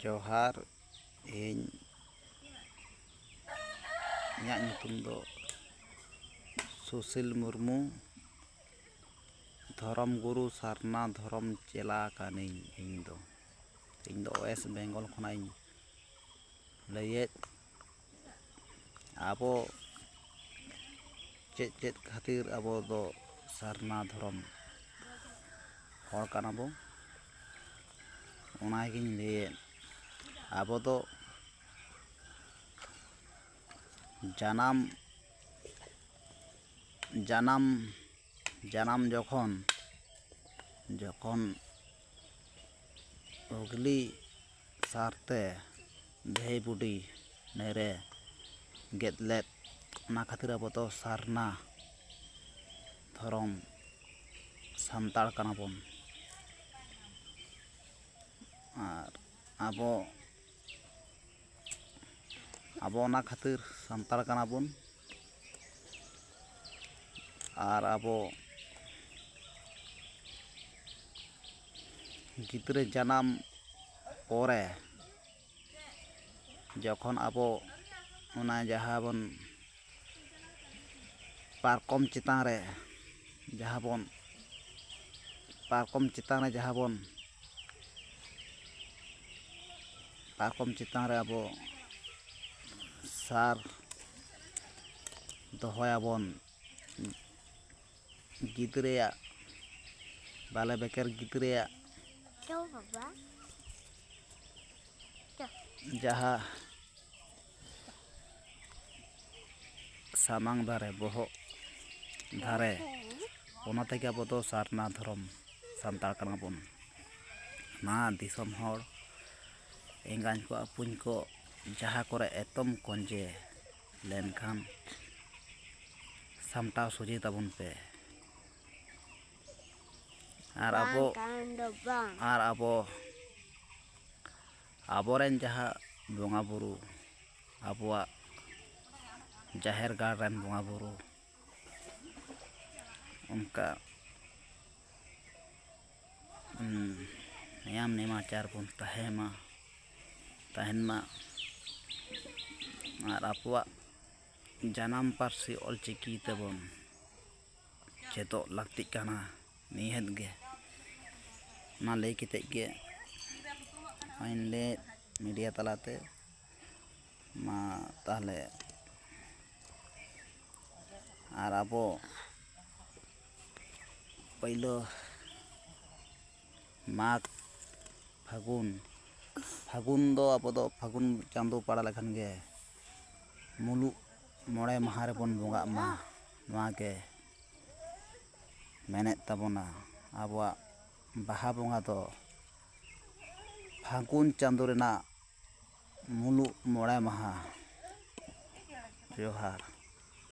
ᱡᱚᱦᱟᱨ ᱤᱧᱟᱹᱜ ᱧᱩᱛᱩᱢ ᱫᱚ ᱥᱩᱥᱤᱞ ᱢᱩᱨᱢᱩ ᱫᱷᱚᱨᱚᱢ ᱜᱩᱨᱩ ᱥᱟᱨᱱᱟ ᱫᱷᱚᱨᱚᱢ ᱪᱮᱞᱟ ᱠᱟᱹᱱᱟᱹᱧ ᱤᱧ ᱫᱚ ᱳᱭᱮᱥᱴ ᱵᱮᱝᱜᱚᱞ ᱠᱷᱚᱱᱟᱜ ᱤᱧ ᱞᱟᱹᱭᱮᱫ ᱟᱵᱚ ᱪᱮᱫ ᱠᱷᱟᱹᱛᱤᱨ ᱟᱵᱚ ᱫᱚ ᱥᱟᱨᱱᱟ ᱫᱷᱚᱨᱚᱢ ᱦᱚᱲ ᱠᱟᱱᱟ ᱵᱚ ᱚᱱᱟᱜᱤᱧ ᱞᱟᱹᱭᱮᱫ ᱟᱵᱚ ᱫᱚ ᱡᱟᱱᱟᱢ ᱡᱚᱠᱷᱚᱱ ᱩᱜᱽᱞᱤ ᱥᱟᱨᱛᱮ ᱫᱷᱟᱹᱭ ᱵᱩᱰᱷᱤ ᱱᱟᱹᱭᱨᱮ ᱜᱮᱫ ᱞᱮᱫ ᱚᱱᱟ ᱠᱷᱟᱹᱛᱤᱨ ᱟᱵᱚ ᱫᱚ ᱥᱟᱨᱱᱟ ᱫᱷᱚᱨᱚᱢ ᱥᱟᱱᱛᱟᱲ ᱠᱟᱱᱟ ᱵᱚᱱ ᱟᱨ ᱟᱵᱚ ᱚᱱᱟ ᱠᱷᱟᱹᱛᱤᱨ ᱥᱟᱱᱛᱟᱲ ᱠᱟᱱᱟ ᱵᱚᱱ ᱟᱨ ᱟᱵᱚ ᱜᱤᱫᱽᱨᱟᱹ ᱡᱟᱱᱟᱢ ᱯᱚᱨᱮ ᱡᱚᱠᱷᱚᱱ ᱟᱵᱚ ᱚᱱᱟ ᱡᱟᱦᱟᱸ ᱵᱚᱱ ᱯᱟᱨᱠᱚᱢ ᱪᱮᱛᱟᱱ ᱨᱮ ᱟᱵᱚ ᱥᱟᱨ ᱫᱚᱦᱚᱭᱟᱵᱚᱱ ᱜᱤᱫᱽᱨᱟᱹᱭᱟᱜ ᱵᱟᱞᱮ ᱵᱮᱠᱮᱨ ᱜᱤᱫᱽᱨᱟᱹᱭᱟᱜ ᱡᱟᱦᱟᱸ ᱥᱟᱢᱟᱝ ᱫᱷᱟᱨᱮ ᱵᱚᱦᱚᱜ ᱫᱷᱟᱨᱮ ᱚᱱᱟ ᱛᱮᱜᱮ ᱟᱵᱚ ᱫᱚ ᱥᱟᱨᱱᱟ ᱫᱷᱚᱨᱚᱢ ᱥᱟᱱᱛᱟᱲ ᱠᱟᱱᱟ ᱵᱚᱱ ᱱᱚᱣᱟ ᱫᱤᱥᱚᱢ ᱦᱚᱲ ᱮᱸᱜᱟᱧ ᱠᱚ ᱟᱹᱯᱩᱧ ᱠᱚ ᱡᱟᱦᱟᱸ ᱠᱚᱨᱮ ᱮᱛᱚᱢ ᱠᱚᱸᱡᱮ ᱞᱮᱱᱠᱷᱟᱱ ᱥᱟᱢᱴᱟᱣ ᱥᱚᱡᱷᱮ ᱛᱟᱵᱚᱱ ᱯᱮ ᱟᱨ ᱟᱵᱚᱨᱮᱱ ᱡᱟᱦᱟᱸ ᱵᱚᱸᱜᱟ ᱵᱩᱨᱩ ᱟᱵᱚᱣᱟᱜ ᱡᱟᱦᱮᱨ ᱜᱟᱲ ᱨᱮᱱ ᱵᱚᱸᱜᱟ ᱵᱩᱨᱩ ᱚᱱᱠᱟ ᱱᱮᱭᱟᱢ ᱱᱮᱢᱟᱪᱟᱨ ᱵᱚᱱ ᱛᱟᱦᱮᱱ ᱢᱟ ᱟᱨ ᱟᱵᱚᱣᱟᱜ ᱡᱟᱱᱟᱢ ᱯᱟᱹᱨᱥᱤ ᱚᱞᱪᱤᱠᱤ ᱛᱮᱵᱚᱱ ᱪᱮᱫᱚᱜ ᱞᱟᱹᱠᱛᱤᱜ ᱠᱟᱱᱟ ᱱᱤᱦᱟᱹᱛ ᱜᱮ ᱚᱱᱟ ᱞᱟᱹᱭ ᱠᱟᱛᱮᱫ ᱜᱮ ᱱᱚᱜᱼᱚᱭ ᱞᱟᱹᱭᱮᱫ ᱢᱤᱰᱤᱭᱟ ᱛᱟᱞᱟᱛᱮ ᱢᱟ ᱛᱟᱦᱚᱞᱮ ᱟᱨ ᱟᱵᱚ ᱯᱳᱭᱞᱳ ᱢᱟᱜᱽ ᱯᱷᱟᱹᱜᱩᱱ ᱫᱚ ᱟᱵᱚ ᱫᱚ ᱯᱷᱟᱹᱜᱩᱱ ᱪᱟᱸᱫᱳ ᱯᱟᱲᱟᱣ ᱞᱮᱠᱷᱟᱱ ᱜᱮ ᱢᱩᱞᱩᱜ 9 ᱢᱟᱦᱟ ᱨᱮᱵᱚᱱ ᱵᱚᱸᱜᱟᱜ ᱢᱟ ᱱᱚᱣᱟ ᱜᱮ ᱢᱮᱱᱮᱫ ᱛᱟᱵᱚᱱᱟ ᱟᱵᱚᱣᱟᱜ ᱵᱟᱦᱟ ᱵᱚᱸᱜᱟ ᱫᱚ ᱯᱷᱟᱹᱜᱩᱱ ᱪᱟᱸᱫᱳ ᱨᱮᱱᱟᱜ ᱢᱩᱞᱩᱜ 9 ᱢᱟᱦᱟ ᱡᱚᱦᱟᱨ